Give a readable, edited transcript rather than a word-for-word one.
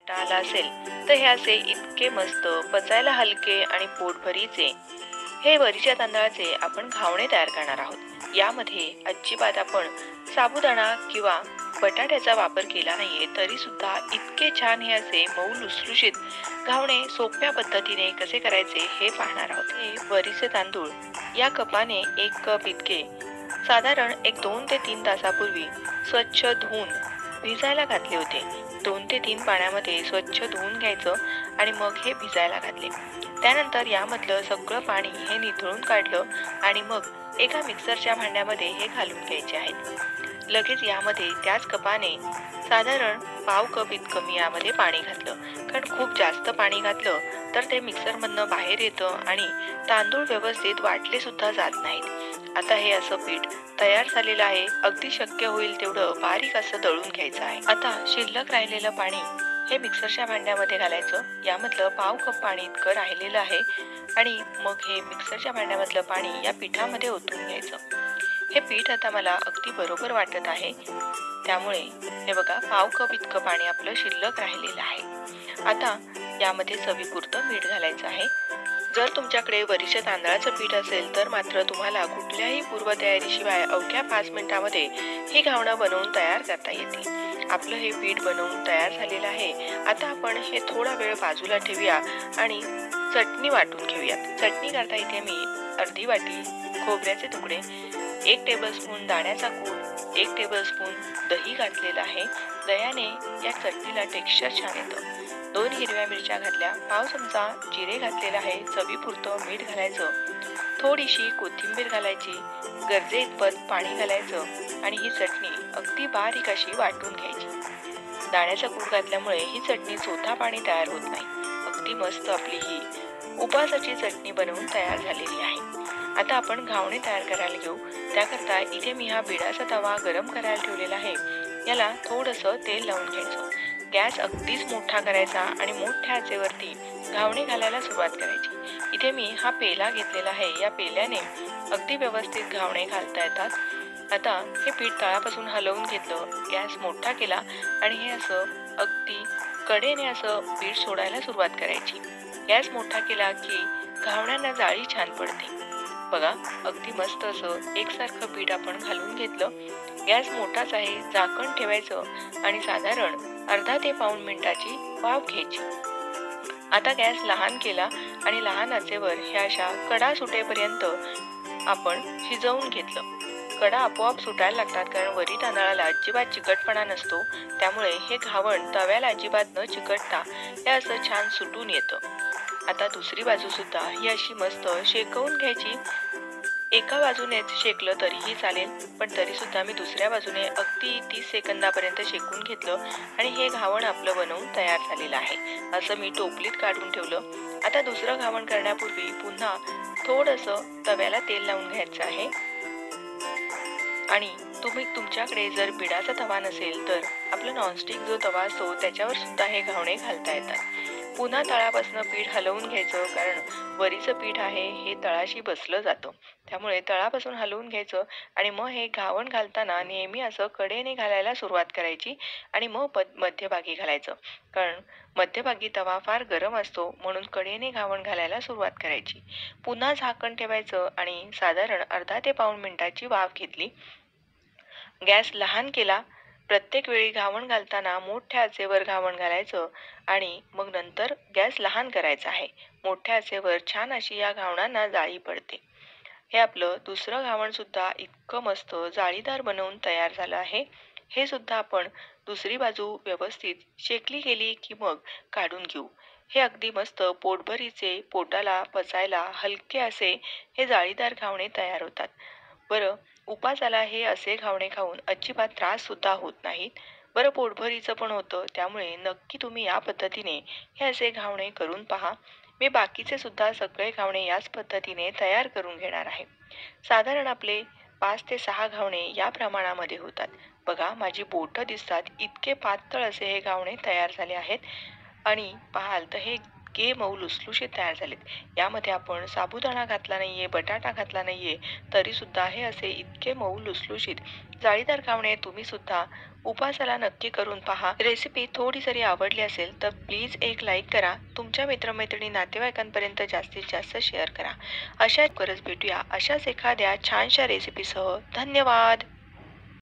आला असेल तर हे असे इतके मस्त पचायला हलके आणि पोटभरीचे हे वरीच्या तांदळाचे आपण घावणे तयार करणार आहोत। यामध्ये अजिबात आपण साबुदाणा किंवा बटाट्याचा वापर केला नाहीये, तरी सुद्धा इतके छान हे असे मऊ लुसलुशीत घावणे सोप्या पद्धतीने कसे करायचे हे पाहणार आहोत। हे वरीचे तांदूळ या कपाने 1 कप इतके साधारण 2 ते 3 तासापूर्वी स्वच्छ धुवून भिजायला घातले होते। 2 ते 3 पाण्यामध्ये स्वच्छ धुवून घ्यायचं आणि मग हे भिजायला घातले। त्यानंतर यामधलं सगळं पाणी हे निथळून काढलं आणि मग एका मिक्सरच्या भांड्यामध्ये हे घालून घ्यायचे आहेत। लगेच यामध्ये त्याच कपाने साधारण पाव कप इतकं मी यामध्ये पाणी घातलं, कारण खूप जास्त पाणी घातलं तर ते मिक्सरमधनं बाहेर येतं आणि तांदूळ व्यवस्थित वाटले सुद्धा जात नाहीत। आता हे असं पीठ तयार झालेलं आहे। अगदी शक्य होईल तेवढं बारीक असं दळून घ्यायचं आहे। आता शिल्लक राहिलेलं पाणी हे मिक्सरच्या भांड्यामध्ये घालायचं। यामधलं पाव कप पाणी इतकं राहिलेलं आहे आणि मग हे मिक्सरच्या भांड्यामधलं पाणी या पिठामध्ये ओतून घ्यायचं। हे पीठ आता मला अगदी बरोबर वाटत आहे, त्यामुळे हे बघा पाव कप इतकं पाणी आपलं शिल्लक राहिलेलं आहे। आता यामध्ये चवीपुरतं मीठ घालायचं आहे। जर तुमच्याकडे वरीच्या तांदळाचं पीठ असेल तर मात्र तुम्हाला कुठल्याही पूर्वतयारीशिवाय अवघ्या 5 मिनिटांमध्ये ही घावणं बनवून तयार करता येतील। आपलं हे पीठ बनवून तयार झालेलं आहे। आता आपण हे थोडा वेळ बाजूला ठेवूया आणि चटणी वाटून घेऊयात। चटणी करता इथे मी अर्धी वाटी खोबऱ्याचे तुकडे, 1 टेबलस्पून दाण्याचा कूट, 1 टेबलस्पून दही घातलेलं आहे। दह्याने या चटणीला टेक्स्चर छान येतं। 2 हिरव्या मिरच्या घातल्या, पाव चमचा जिरे घातलेलं आहे, चवीपुरतं मीठ घालायचं, थोडीशी कोथिंबीर घालायची, गरजे इतपत पाणी घालायचं आणि ही चटणी अगदी बारीक अशी वाटून घ्यायची। दाण्याचा कूट घातल्यामुळे ही चटणी चोथा पाणी तयार होत नाही। अगदी मस्त आपली ही उपासाची चटणी बनवून तयार झालेली आहे। आता आपण घावणे तयार करायला घेऊ। त्याकरता इथे मी हा बिडाचा तवा गरम करायला ठेवलेला आहे। याला थोडंसं तेल लावून घ्यायचं। गॅस अगदीच मोठा करायचा आणि मोठ्या आचेवरती घावणे घालायला सुरुवात करायची। इथे मी हा पेला घेतलेला आहे। या पेल्याने अगदी व्यवस्थित घावणे घालता येतात। आता हे पीठ तळापासून हलवून घेतलं, गॅस मोठा केला आणि हे असं अगदी कडेने असं पीठ सोडायला सुरुवात करायची। गॅस मोठा केला की घावण्यांना जाळी छान पडते। बघा अगदी मस्त असं एकसारखं पीठ आपण घालून घेतलं। गॅस मोठाच आहे, झाकण ठेवायचं आणि साधारण अर्धा ते पाऊण मिनिटाची वाफ घ्यायची। आता गॅस लहान केला आणि लहान आचेवर ह्या अशा कडा सुटेपर्यंत आपण शिजवून घेतलं। कडा आपोआप सुटायला लागतात, कारण वरी तांदळाला अजिबात चिकटपणा नसतो, त्यामुळे हे घावण तव्याला अजिबात न चिकटता हे असं छान सुटून येतं। आता दुसरी बाजू सुद्धा ही अशी मस्त शेकवून घ्यायची। एका बाजूनेच शेकलं तरीही चालेल, पण तरी सुद्धा मी दुसऱ्या बाजूने अगदी 30 सेकंदापर्यंत शेकून घेतलं आणि हे घावण आपलं बनवून तयार झालेलं आहे। असं मी टोपलीत काढून ठेवलं। आता दुसरं घावण करण्यापूर्वी पुन्हा थोडंसं तव्याला तेल लावून घ्यायचं आहे आणि तुमच्याकडे जर बिडाचा तवा नसेल तर आपला नॉनस्टिक जो तवा असतो त्याच्यावर सुद्धा हे घावणे घालता येतात। पुन्हा तळापासून पीठ हलवून घ्यायचं, कारण वरीचं पीठ आहे हे तळाशी बसलं जातं, त्यामुळे तळापासून हलवून घ्यायचं आणि मग हे घावण घालताना नेहमी असं कडेने घालायला सुरुवात करायची आणि मग मध्यभागी घालायचं, कारण मध्यभागी तवा फार गरम असतो, म्हणून कडेने घावण घालायला सुरुवात करायची। पुन्हा झाकण ठेवायचं आणि साधारण अर्धा ते पाऊण मिनिटाची वाफ घेतली। गॅस लहान केला। प्रत्येक वेळी घावण घालताना मोठ्या आचेवर घावण घालायचं आणि मग नंतर गॅस लहान करायचा आहे। मोठ्या आचेवर छान अशी या घावणांना जाळी पडते। हे आपलं दुसरं घावण सुद्धा इतकं मस्त जाळीदार बनवून तयार झालं आहे। हे सुद्धा आपण दुसरी बाजू व्यवस्थित शेकली गेली की मग काढून घेऊ। हे अगदी मस्त पोटभरीचे, पोटाला पचायला हलके असे हे जाळीदार घावणे तयार होतात। बरं, उपासाला हे असे घावणे खाऊन अजिबात त्रास सुद्धा होत नाहीत। बरं, पोटभरीचं पण होतं, त्यामुळे नक्की तुम्ही या पद्धतीने हे असे घावणे करून पहा। मी बाकीचे सुद्धा सगळे घावणे याच पद्धतीने तयार करून घेणार आहे। साधारण आपले 5 ते 6 घावणे या प्रमाणामध्ये होतात। बघा माझी बोटं दिसतात, इतके पातळ असे हे घावणे तयार झाले आहेत आणि पाहाल तर हे इतके मऊ लुसलुशीत तयार झालेत। यामध्ये आपण साबुदाणा घातला नाहीये, बटाटा घातला नाहीये, तरी सुद्धा हे असे इतके मऊ लुसलुशीत जाळीदार घावणे तुम्ही सुद्धा उपासाला नक्की करून पहा। रेसिपी थोडी जरी आवडली असेल तर प्लीज एक लाईक करा, तुमच्या मित्रमैत्रिणी नातेवाईकांपर्यंत जास्तीत जास्त शेअर करा। अशा लवकरच भेटूया अशाच एखाद्या छानशा रेसिपीसह। धन्यवाद।